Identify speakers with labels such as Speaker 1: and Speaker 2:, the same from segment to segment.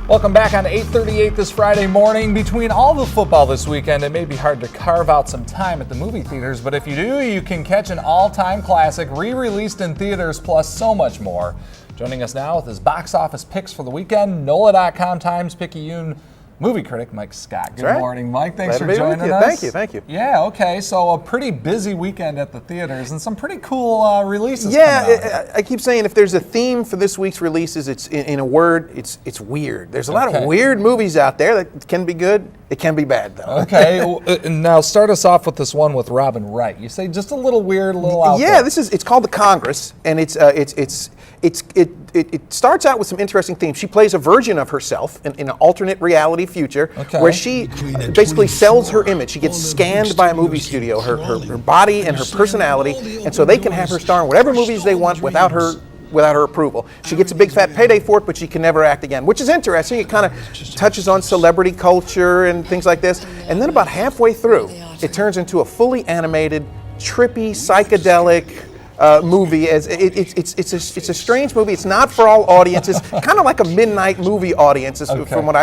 Speaker 1: Welcome back on 8:38 this Friday morning. Between all the football this weekend, it may be hard to carve out some time at the movie theaters, but if you do, you can catch an all-time classic re-released in theaters, plus so much more. Joining us now with his box office picks for the weekend, NOLA.com Times Picayune movie critic Mike Scott. Good morning, Mike. Thanks for joining us.
Speaker 2: Thank you.
Speaker 1: Yeah, okay. So a pretty busy weekend at the theaters and some pretty cool releases. Yeah,
Speaker 2: I keep saying if there's a theme for this week's releases, it's in a word, it's weird. There's a lot of weird movies out there that can be good. It can be bad though.
Speaker 1: Okay. Now start us off with this one with Robin Wright. You say just a little weird, a little out there.
Speaker 2: Yeah, it's called The Congress, and it starts out with some interesting themes. She plays a version of herself in an alternate reality future where she basically sells her image. She gets scanned by a movie studio, her body and her personality, and so they can have her star in whatever movies they want without her approval. She gets a big fat payday for it, but she can never act again, which is interesting. It kind of touches on celebrity culture and things like this. And then about halfway through, it turns into a fully animated, trippy, psychedelic movie. It's a strange movie. It's not for all audiences. Kind of like a midnight movie audience, from what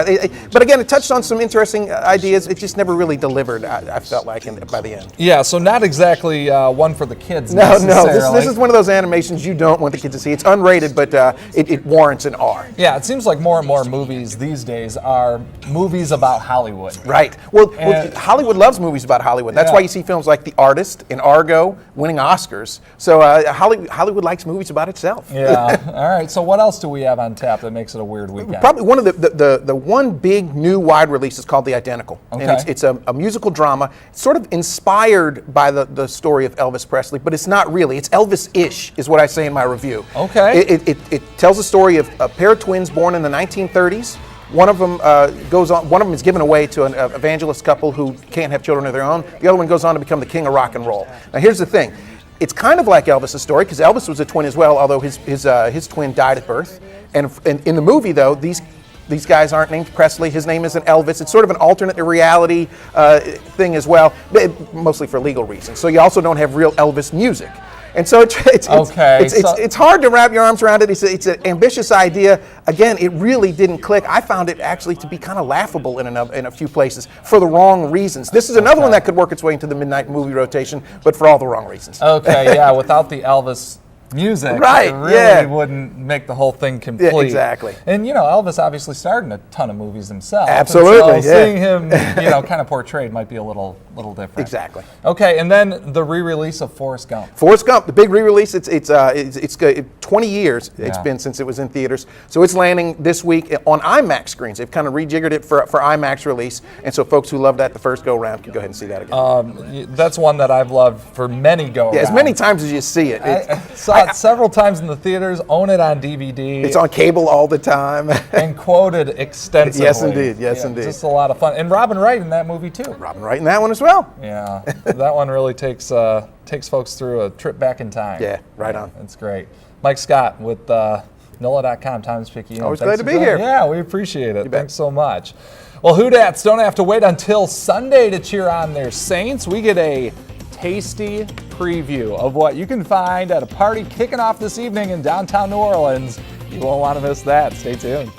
Speaker 2: but again, it touched on some interesting ideas. It just never really delivered. I felt like by the end.
Speaker 1: Yeah, so not exactly one for the kids.
Speaker 2: No. This is one of those animations you don't want the kids to see. It's unrated, but it warrants an R.
Speaker 1: Yeah, it seems like more and more movies these days are movies about Hollywood.
Speaker 2: Right. Well, Hollywood loves movies about Hollywood. That's why you see films like The Artist and Argo winning Oscars. So Hollywood likes movies about itself.
Speaker 1: Yeah. All right. So what else do we have on tap that makes it a weird weekend?
Speaker 2: Probably one of the one big new wide release is called The Identical.
Speaker 1: Okay.
Speaker 2: And it's a musical drama, sort of inspired by the story of Elvis Presley, but it's not really. It's Elvis-ish, is what I say in my review.
Speaker 1: Okay.
Speaker 2: It tells the story of a pair of twins born in the 1930s. One of them One of them is given away to an evangelist couple who can't have children of their own. The other one goes on to become the king of rock and roll. Now, here's the thing. It's kind of like Elvis' story, because Elvis was a twin as well, although his twin died at birth. And in the movie, though, these guys aren't named Presley. His name isn't Elvis. It's sort of an alternate reality thing as well, mostly for legal reasons. So you also don't have real Elvis music. And so it's hard to wrap your arms around it. It's an ambitious idea. Again, it really didn't click. I found it actually to be kind of laughable in a few places for the wrong reasons. This is another one that could work its way into the midnight movie rotation, but for all the wrong reasons.
Speaker 1: Okay, yeah, without the Elvis music,
Speaker 2: right,
Speaker 1: it really wouldn't make the whole thing complete.
Speaker 2: Yeah, exactly.
Speaker 1: And Elvis obviously starred in a ton of movies himself.
Speaker 2: Absolutely,
Speaker 1: so seeing him, kind of portrayed might be a little different.
Speaker 2: Exactly.
Speaker 1: Okay, and then the re-release of Forrest Gump.
Speaker 2: Forrest Gump, the big re-release. It's 20 years it's been since it was in theaters, so it's landing this week on IMAX screens. They've kind of rejiggered it for IMAX release, and so folks who loved that the first go-round can go ahead and see that again.
Speaker 1: That's one that I've loved for many go-rounds.
Speaker 2: Yeah, as many times as you see it.
Speaker 1: I saw it several times in the theaters, own it on DVD.
Speaker 2: It's on cable all the time.
Speaker 1: And quoted extensively.
Speaker 2: Yes, indeed. Yes, indeed.
Speaker 1: Just a lot of fun. And Robin Wright in that movie, too.
Speaker 2: Robin Wright in that one as well.
Speaker 1: Yeah, that one really takes folks through a trip back in time.
Speaker 2: Yeah, right on.
Speaker 1: That's great. Mike Scott with NOLA.com Times Picayune.
Speaker 2: Always glad to be here.
Speaker 1: Yeah, we appreciate it. Thanks so much. Well, Who-Dats don't have to wait until Sunday to cheer on their Saints. We get a tasty preview of what you can find at a party kicking off this evening in downtown New Orleans. You won't want to miss that. Stay tuned.